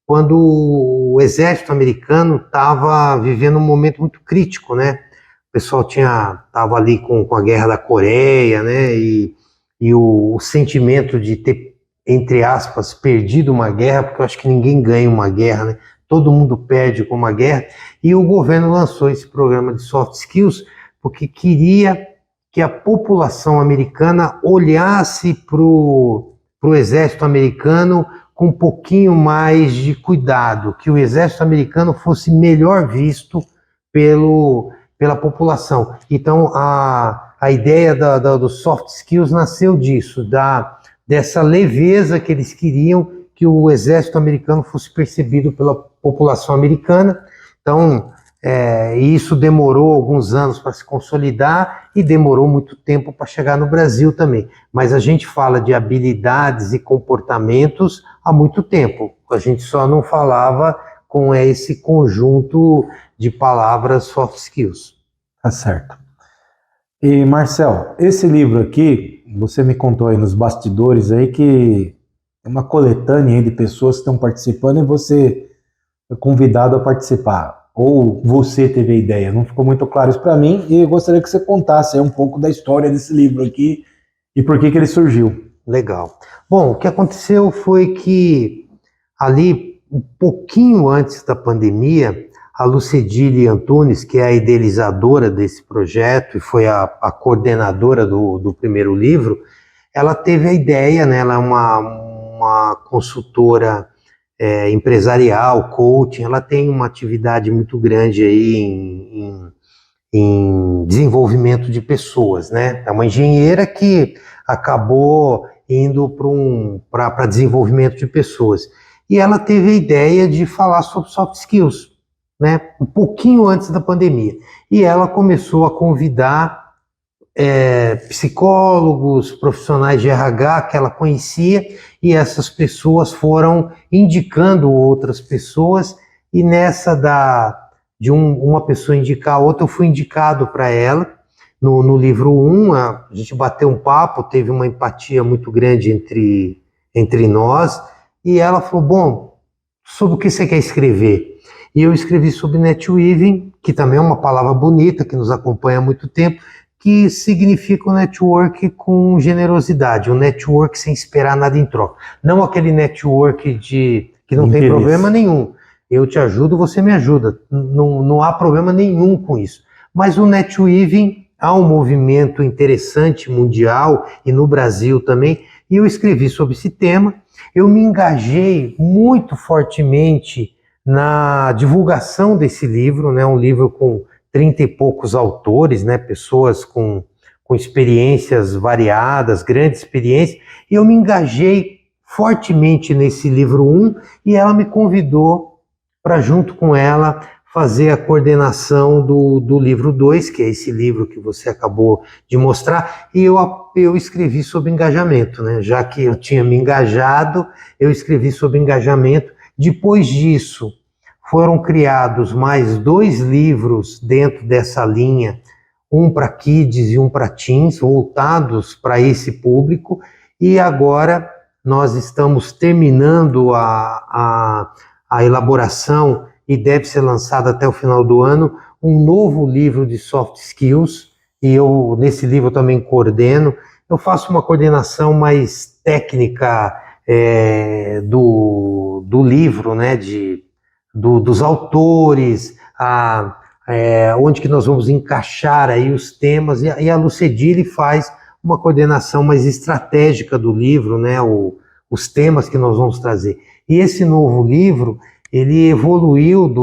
quando o exército americano estava vivendo um momento muito crítico, né? O pessoal estava ali com a Guerra da Coreia, né? E o sentimento de ter, entre aspas, perdido uma guerra, porque eu acho que ninguém ganha uma guerra, né? Todo mundo perde com uma guerra. E o governo lançou esse programa de soft skills porque queria que a população americana olhasse para o exército americano com um pouquinho mais de cuidado, que o exército americano fosse melhor visto pela população. Então, a ideia dos soft skills nasceu disso, dessa leveza que eles queriam que o exército americano fosse percebido pela população americana. Então, isso demorou alguns anos para se consolidar e demorou muito tempo para chegar no Brasil também. Mas a gente fala de habilidades e comportamentos há muito tempo. A gente só não falava com esse conjunto de palavras soft skills. Tá certo. E Marcel, esse livro aqui, você me contou aí nos bastidores aí que é uma coletânea aí de pessoas que estão participando e você foi convidado a participar. Ou você teve a ideia? Não ficou muito claro isso para mim e eu gostaria que você contasse aí um pouco da história desse livro aqui e por que ele surgiu. Legal. Bom, o que aconteceu foi que ali, um pouquinho antes da pandemia, a Lucedile Antunes, que é a idealizadora desse projeto e foi a coordenadora do primeiro livro, ela teve a ideia, né? Ela é uma consultora empresarial, coaching, ela tem uma atividade muito grande aí em desenvolvimento de pessoas, né? É uma engenheira que acabou indo para desenvolvimento de pessoas. E ela teve a ideia de falar sobre soft skills, né? Um pouquinho antes da pandemia. E ela começou a convidar psicólogos, profissionais de RH que ela conhecia, e essas pessoas foram indicando outras pessoas, e nessa de uma pessoa indicar a outra, eu fui indicado para ela. No livro 1, a gente bateu um papo, teve uma empatia muito grande entre nós, e ela falou, bom, sobre o que você quer escrever? E eu escrevi sobre netweaving, que também é uma palavra bonita, que nos acompanha há muito tempo, que significa o network com generosidade, o network sem esperar nada em troca. Não aquele network que não tem problema nenhum. Eu te ajudo, você me ajuda. Não há problema nenhum com isso. Mas o netweaving, há um movimento interessante mundial e no Brasil também, e eu escrevi sobre esse tema. Eu me engajei muito fortemente na divulgação desse livro, né? Um livro com 30 e poucos autores, né? Pessoas com experiências variadas, grande experiência, e eu me engajei fortemente nesse livro 1, e ela me convidou para, junto com ela, fazer a coordenação do livro 2, que é esse livro que você acabou de mostrar, e eu escrevi sobre engajamento, né? Já que eu tinha me engajado, eu escrevi sobre engajamento. Depois disso, foram criados mais 2 livros dentro dessa linha, um para kids e um para teens, voltados para esse público, e agora nós estamos terminando a elaboração, e deve ser lançado até o final do ano, um novo livro de soft skills, e eu, nesse livro, eu também coordeno. Eu faço uma coordenação mais técnica do livro, né, dos autores, onde que nós vamos encaixar aí os temas, e a Lucedile faz uma coordenação mais estratégica do livro, né, os temas que nós vamos trazer. E esse novo livro, ele evoluiu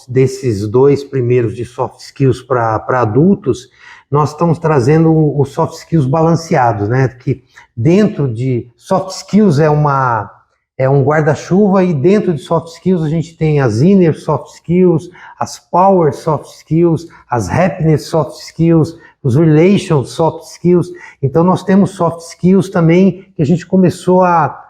desses 2 primeiros de soft skills para adultos. Nós estamos trazendo os soft skills balanceados, né? Que dentro de soft skills é um guarda-chuva, e dentro de soft skills a gente tem as inner soft skills, as power soft skills, as happiness soft skills, os relation soft skills. Então nós temos soft skills também que a gente começou a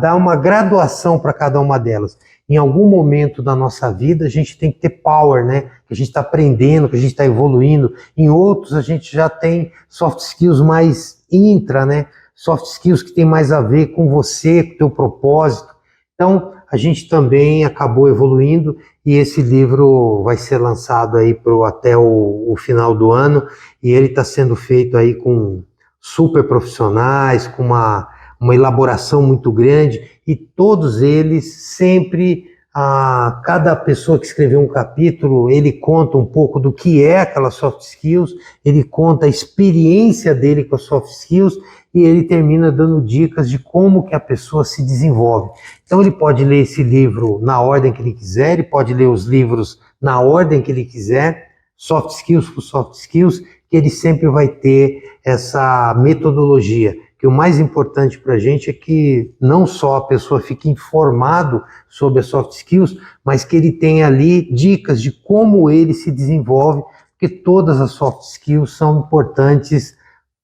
dar uma graduação para cada uma delas. Em algum momento da nossa vida a gente tem que ter power, né? Que a gente está aprendendo, que a gente está evoluindo. Em outros a gente já tem soft skills mais intra, né? Soft skills que tem mais a ver com você, com o teu propósito. Então a gente também acabou evoluindo, e esse livro vai ser lançado aí até o final do ano, e ele está sendo feito aí com super profissionais, com uma elaboração muito grande, e todos eles sempre, cada pessoa que escreveu um capítulo, ele conta um pouco do que é aquela soft skills, ele conta a experiência dele com as soft skills, e ele termina dando dicas de como que a pessoa se desenvolve. Então ele pode ler esse livro na ordem que ele quiser, ele pode ler os livros na ordem que ele quiser, soft skills por soft skills, que ele sempre vai ter essa metodologia. Que o mais importante para a gente é que não só a pessoa fique informado sobre as soft skills, mas que ele tenha ali dicas de como ele se desenvolve, porque todas as soft skills são importantes,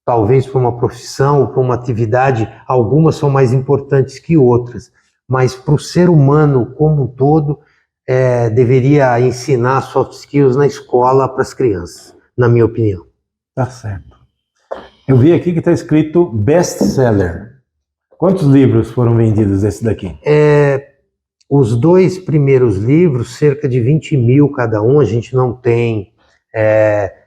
talvez para uma profissão ou para uma atividade. Algumas são mais importantes que outras, mas para o ser humano como um todo, deveria ensinar soft skills na escola para as crianças, na minha opinião. Tá certo. Eu vi aqui que está escrito best-seller. Quantos livros foram vendidos desse daqui? Os 2 primeiros livros, cerca de 20 mil cada um. A gente não tem...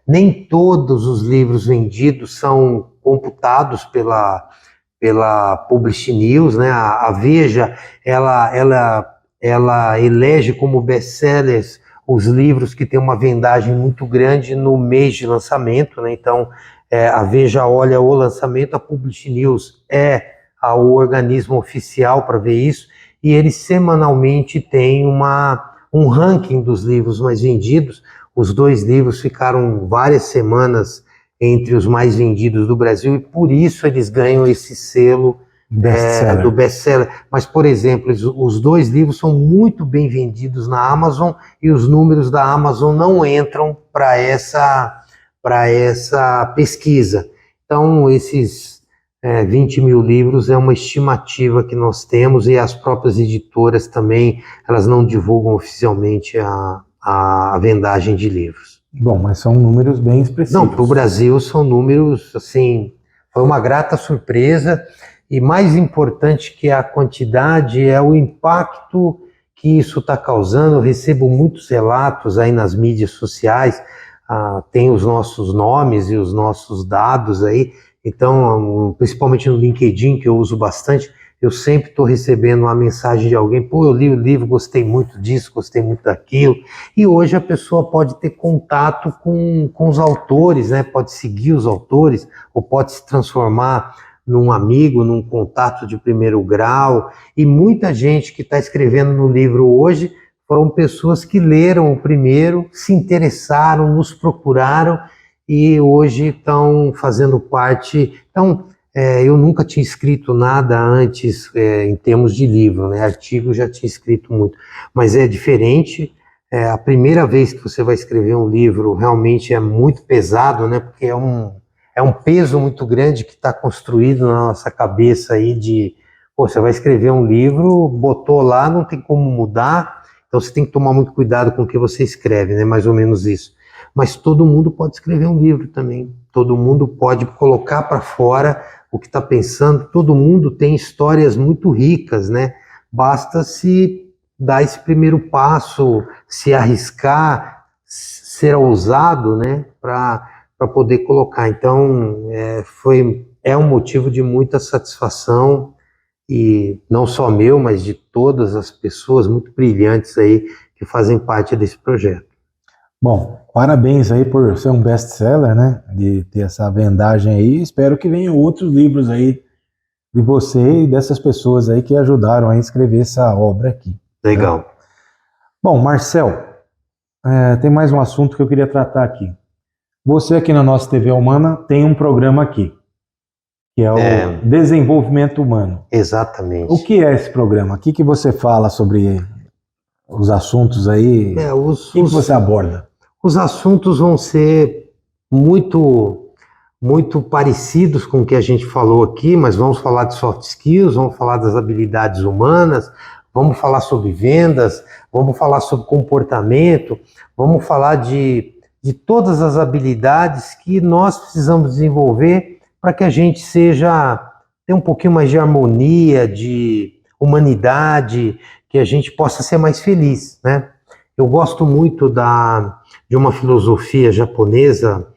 nem todos os livros vendidos são computados pela Publish News, né? A Veja, ela elege como best-sellers os livros que têm uma vendagem muito grande no mês de lançamento, né? Então, a Veja olha o lançamento, a Publish News é o organismo oficial para ver isso, e eles semanalmente têm um ranking dos livros mais vendidos. Os 2 livros ficaram várias semanas entre os mais vendidos do Brasil, e por isso eles ganham esse selo do best-seller. Mas, por exemplo, os 2 livros são muito bem vendidos na Amazon, e os números da Amazon não entram para essa pesquisa. Então, esses 20 mil livros é uma estimativa que nós temos, e as próprias editoras também, elas não divulgam oficialmente a vendagem de livros. Bom, mas são números bem expressivos. Não, para o Brasil são números, assim, foi uma grata surpresa, e mais importante que a quantidade é o impacto que isso está causando. Eu recebo muitos relatos aí nas mídias sociais, tem os nossos nomes e os nossos dados aí, então, principalmente no LinkedIn, que eu uso bastante, eu sempre estou recebendo uma mensagem de alguém: pô, eu li o livro, gostei muito disso, gostei muito daquilo. E hoje a pessoa pode ter contato com os autores, né? Pode seguir os autores, ou pode se transformar num amigo, num contato de primeiro grau. E muita gente que está escrevendo no livro hoje foram pessoas que leram o primeiro, se interessaram, nos procuraram, e hoje estão fazendo parte. Então, eu nunca tinha escrito nada antes em termos de livro, né? Artigo já tinha escrito muito, mas é diferente. A primeira vez que você vai escrever um livro realmente é muito pesado, né? Porque é um peso muito grande que está construído na nossa cabeça aí de, pô, você vai escrever um livro, botou lá, não tem como mudar, então você tem que tomar muito cuidado com o que você escreve, né? Mais ou menos isso. Mas todo mundo pode escrever um livro também, todo mundo pode colocar para fora o que está pensando, todo mundo tem histórias muito ricas, né? Basta se dar esse primeiro passo, se arriscar, ser ousado, né? para poder colocar. Então, é um motivo de muita satisfação, e não só meu, mas de todas as pessoas muito brilhantes aí que fazem parte desse projeto. Bom, parabéns aí por ser um best-seller, né? De ter essa vendagem aí. Espero que venham outros livros aí de você e dessas pessoas aí que ajudaram a escrever essa obra aqui. Legal. Né? Bom, Marcel, tem mais um assunto que eu queria tratar aqui. Você aqui na nossa TV Humana tem um programa aqui, que é o Desenvolvimento Humano. Exatamente. O que é esse programa? O que você fala sobre os assuntos aí? O que você aborda? Os assuntos vão ser muito parecidos com o que a gente falou aqui, mas vamos falar de soft skills, vamos falar das habilidades humanas, vamos falar sobre vendas, vamos falar sobre comportamento, vamos falar de todas as habilidades que nós precisamos desenvolver para que a gente tenha um pouquinho mais de harmonia, de humanidade, que a gente possa ser mais feliz, né? Eu gosto muito de uma filosofia japonesa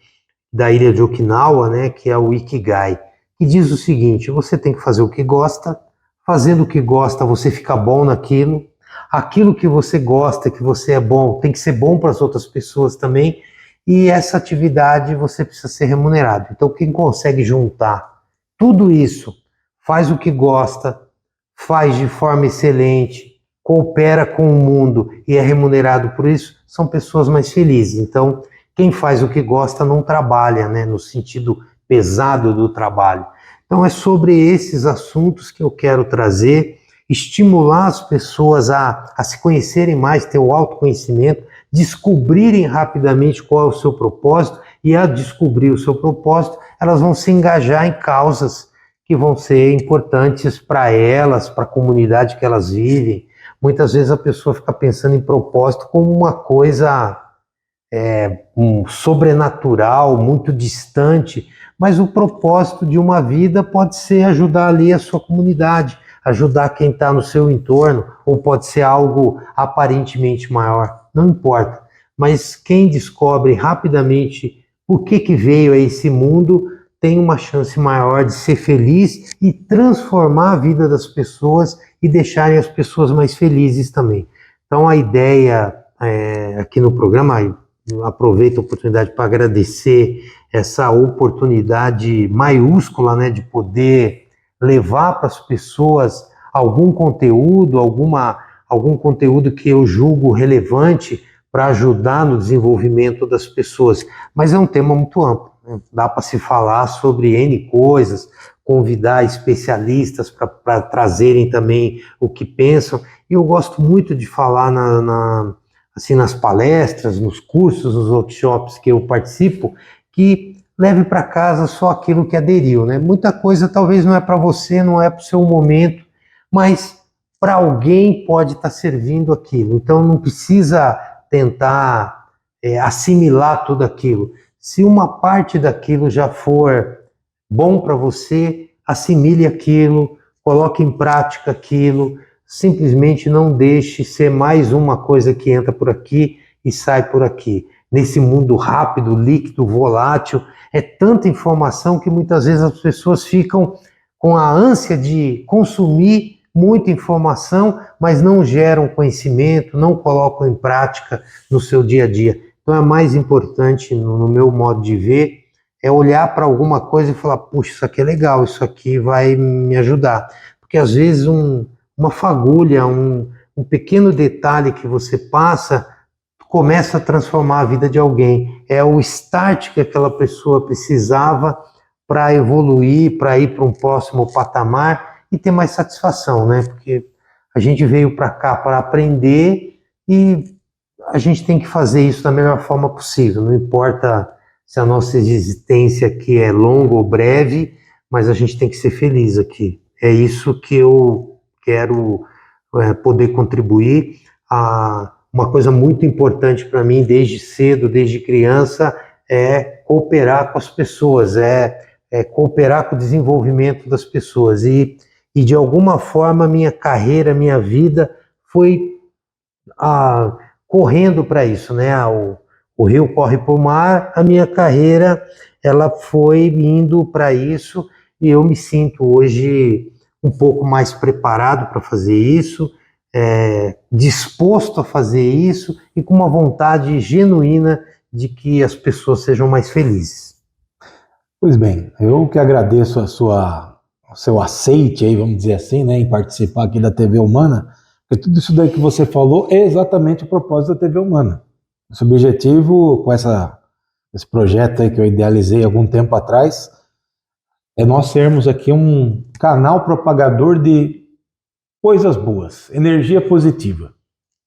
da ilha de Okinawa, né, que é o Ikigai, que diz o seguinte: você tem que fazer o que gosta, fazendo o que gosta você fica bom naquilo, aquilo que você gosta, que você é bom, tem que ser bom para as outras pessoas também, e essa atividade você precisa ser remunerado. Então quem consegue juntar tudo isso, faz o que gosta, faz de forma excelente, coopera com o mundo e é remunerado por isso, são pessoas mais felizes. Então, quem faz o que gosta não trabalha, né, no sentido pesado do trabalho. Então, é sobre esses assuntos que eu quero trazer, estimular as pessoas a se conhecerem mais, ter o autoconhecimento, descobrirem rapidamente qual é o seu propósito, e a descobrir o seu propósito, elas vão se engajar em causas que vão ser importantes para elas, para a comunidade que elas vivem. Muitas vezes a pessoa fica pensando em propósito como uma coisa sobrenatural, muito distante, mas o propósito de uma vida pode ser ajudar ali a sua comunidade, ajudar quem está no seu entorno, ou pode ser algo aparentemente maior, não importa. Mas quem descobre rapidamente o que veio a esse mundo tem uma chance maior de ser feliz e transformar a vida das pessoas e deixarem as pessoas mais felizes também. Então a ideia aqui no programa, aproveito a oportunidade para agradecer essa oportunidade maiúscula, né, de poder levar para as pessoas algum conteúdo, algum conteúdo que eu julgo relevante para ajudar no desenvolvimento das pessoas. Mas é um tema muito amplo, né? Dá para se falar sobre N coisas, convidar especialistas para trazerem também o que pensam. E eu gosto muito de falar assim, nas palestras, nos cursos, nos workshops que eu participo, que leve para casa só aquilo que aderiu, né? Muita coisa talvez não é para você, não é para o seu momento, mas para alguém pode estar servindo aquilo. Então não precisa tentar assimilar tudo aquilo. Se uma parte daquilo já for bom para você, assimile aquilo, coloque em prática aquilo, simplesmente não deixe ser mais uma coisa que entra por aqui e sai por aqui. Nesse mundo rápido, líquido, volátil, é tanta informação que muitas vezes as pessoas ficam com a ânsia de consumir muita informação, mas não geram conhecimento, não colocam em prática no seu dia a dia. Então é mais importante, no meu modo de ver, é olhar para alguma coisa e falar: puxa, isso aqui é legal, isso aqui vai me ajudar. Porque às vezes uma fagulha, um pequeno detalhe que você passa começa a transformar a vida de alguém. É o start que aquela pessoa precisava para evoluir, para ir para um próximo patamar e ter mais satisfação, né? Porque a gente veio para cá para aprender e a gente tem que fazer isso da melhor forma possível. Não importa se a nossa existência aqui é longa ou breve, mas a gente tem que ser feliz aqui. É isso que eu quero poder contribuir. Uma coisa muito importante para mim desde cedo, desde criança, é cooperar com as pessoas, cooperar com o desenvolvimento das pessoas. E de alguma forma minha carreira, minha vida foi correndo para isso, né? o rio corre para o mar, a minha carreira ela foi indo para isso e eu me sinto hoje um pouco mais preparado para fazer isso, disposto a fazer isso e com uma vontade genuína de que as pessoas sejam mais felizes. Pois bem, eu que agradeço o seu aceite aí, vamos dizer assim, né, em participar aqui da TV Humana, porque tudo isso daí que você falou é exatamente o propósito da TV Humana. Esse objetivo com esse projeto aí que eu idealizei algum tempo atrás é nós sermos aqui um canal propagador de coisas boas, energia positiva.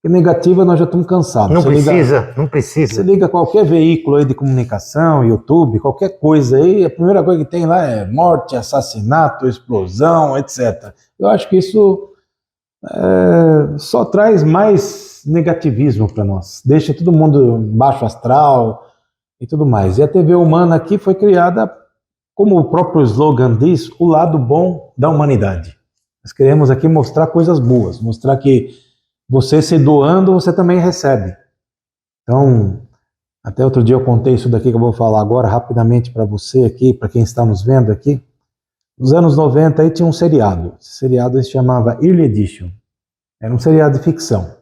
E negativa nós já estamos cansados. Não precisa, não precisa. Você liga qualquer veículo aí de comunicação, YouTube, qualquer coisa aí, a primeira coisa que tem lá é morte, assassinato, explosão, etc. Eu acho que isso só traz mais negativismo para nós. Deixa todo mundo baixo astral e tudo mais. E a TV Humana aqui foi criada, como o próprio slogan diz, o lado bom da humanidade. Nós queremos aqui mostrar coisas boas, mostrar que você se doando, você também recebe. Então, até outro dia eu contei isso daqui que eu vou falar agora rapidamente para você aqui, para quem está nos vendo aqui. Nos anos 90 aí tinha um seriado. Esse seriado se chamava Early Edition. Era um seriado de ficção.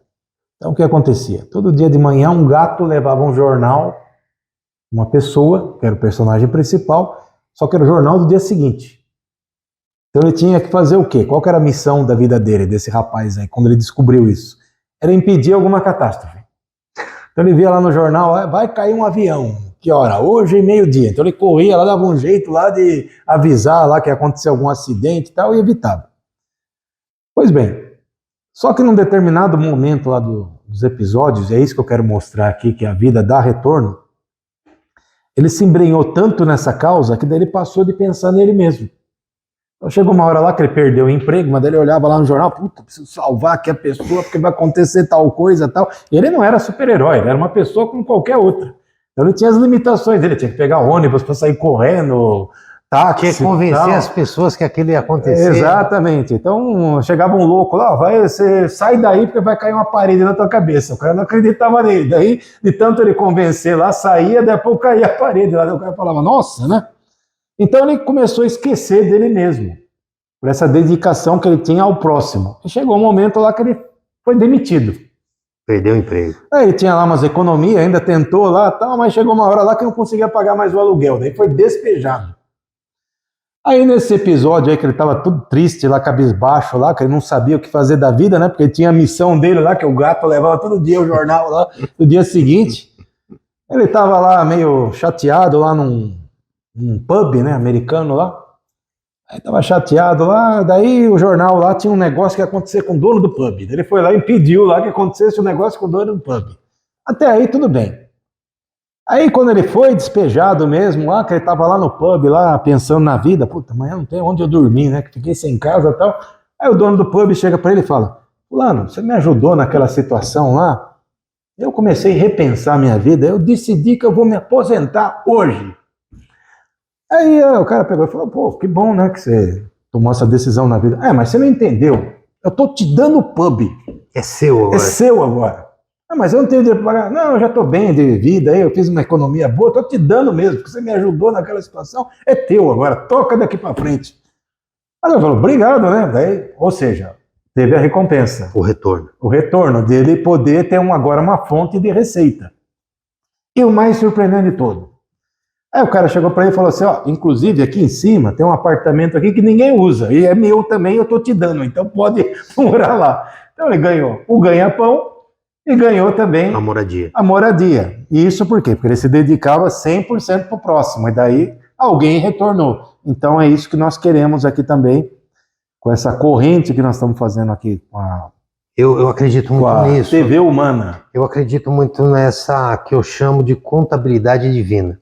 Então o que acontecia? Todo dia de manhã um gato levava um jornal, uma pessoa, que era o personagem principal, só que era o jornal do dia seguinte. Então ele tinha que fazer o quê? Qual que era a missão da vida dele, desse rapaz aí, quando ele descobriu isso? Era impedir alguma catástrofe. Então ele via lá no jornal, vai cair um avião. Que hora? Hoje, meio-dia. Então ele corria lá, dava um jeito lá de avisar lá que ia acontecer algum acidente e tal, e evitava. Pois bem, só que num determinado momento lá dos episódios, é isso que eu quero mostrar aqui, que a vida dá retorno, ele se embrenhou tanto nessa causa que daí ele passou de pensar nele mesmo. Então chegou uma hora lá que ele perdeu o emprego, mas daí ele olhava lá no jornal, puta, preciso salvar aqui a pessoa porque vai acontecer tal coisa tal. E ele não era super-herói, ele era uma pessoa como qualquer outra. Então ele tinha as limitações dele, tinha que pegar ônibus para sair correndo, táxi. Tinha que convencer as pessoas que aquilo ia acontecer. Exatamente. Então chegava um louco lá, você sai daí porque vai cair uma parede na tua cabeça. O cara não acreditava nele. Daí, de tanto ele convencer lá, saía, depois caía a parede lá. O cara falava, nossa, né? Então ele começou a esquecer dele mesmo, por essa dedicação que ele tinha ao próximo. E chegou um momento lá que ele foi demitido. Perdeu o emprego. Aí ele tinha lá umas economias, ainda tentou lá, tal, mas chegou uma hora lá que não conseguia pagar mais o aluguel, daí foi despejado. Aí nesse episódio aí que ele estava tudo triste lá, cabisbaixo lá, que ele não sabia o que fazer da vida, né? Porque ele tinha a missão dele lá, que o gato levava todo dia o jornal lá, no dia seguinte. Ele estava lá meio chateado lá num pub, né, americano lá. Aí tava chateado lá, daí o jornal lá tinha um negócio que ia acontecer com o dono do pub. Ele foi lá e impediu lá que acontecesse um negócio com o dono do pub. Até aí tudo bem. Aí quando ele foi despejado mesmo lá, que ele tava lá no pub lá pensando na vida, puta, amanhã não tem onde eu dormir, né, que fiquei sem casa e tal. Aí o dono do pub chega para ele e fala, fulano, você me ajudou naquela situação lá? Eu comecei a repensar a minha vida, eu decidi que eu vou me aposentar hoje. Aí o cara pegou e falou, pô, que bom, né, que você tomou essa decisão na vida. Mas você não entendeu. Eu tô te dando o pub. É seu agora. É seu agora. Mas eu não tenho dinheiro para pagar. Não, eu já tô bem de vida, aí eu fiz uma economia boa, tô te dando mesmo, porque você me ajudou naquela situação, é teu agora, toca daqui para frente. Aí ele falou, obrigado, né? Daí, ou seja, teve a recompensa. O retorno. O retorno dele poder ter agora uma fonte de receita. E o mais surpreendente de todo. Aí o cara chegou para ele e falou assim, ó, inclusive aqui em cima tem um apartamento aqui que ninguém usa, e é meu também, eu tô te dando, então pode morar lá. Então ele ganhou o ganha-pão e ganhou também a moradia. A moradia. E isso por quê? Porque ele se dedicava 100% para o próximo, e daí alguém retornou. Então é isso que nós queremos aqui também, com essa corrente que nós estamos fazendo aqui com a... Eu acredito muito nisso. TV Humana. Eu acredito muito nessa que eu chamo de contabilidade divina.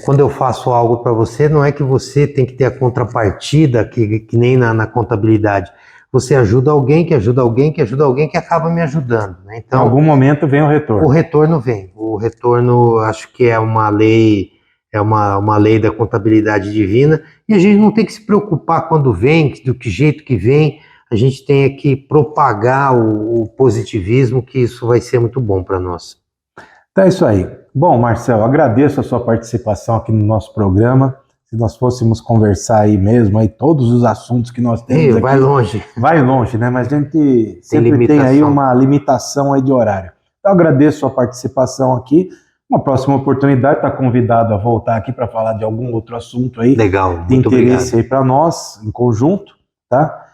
Quando eu faço algo para você, não é que você tem que ter a contrapartida, que nem na contabilidade. Você ajuda alguém, que ajuda alguém, que ajuda alguém, que acaba me ajudando, né? Então, em algum momento vem o retorno. O retorno vem. O retorno, acho que é uma lei da contabilidade divina, e a gente não tem que se preocupar quando vem, do que jeito que vem. A gente tem que propagar o positivismo, que isso vai ser muito bom para nós. Então é isso aí. Bom, Marcel, agradeço a sua participação aqui no nosso programa. Se nós fôssemos conversar aí mesmo, aí todos os assuntos que nós temos aqui. Vai longe, né? Mas a gente sempre tem aí uma limitação aí de horário. Então agradeço a sua participação aqui. Uma próxima oportunidade, está convidado a voltar aqui para falar de algum outro assunto aí. Legal, de interesse aí para nós, em conjunto, tá?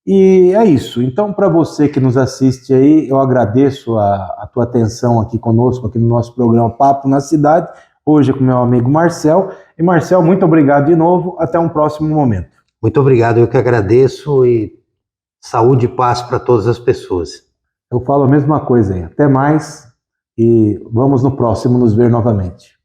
E é isso. Então, para você que nos assiste aí, eu agradeço a tua atenção aqui conosco, aqui no nosso programa Papo na Cidade, hoje com meu amigo Marcel. E Marcel, muito obrigado de novo. Até um próximo momento. Muito obrigado, eu que agradeço e saúde e paz para todas as pessoas. Eu falo a mesma coisa aí. Até mais e vamos no próximo nos ver novamente.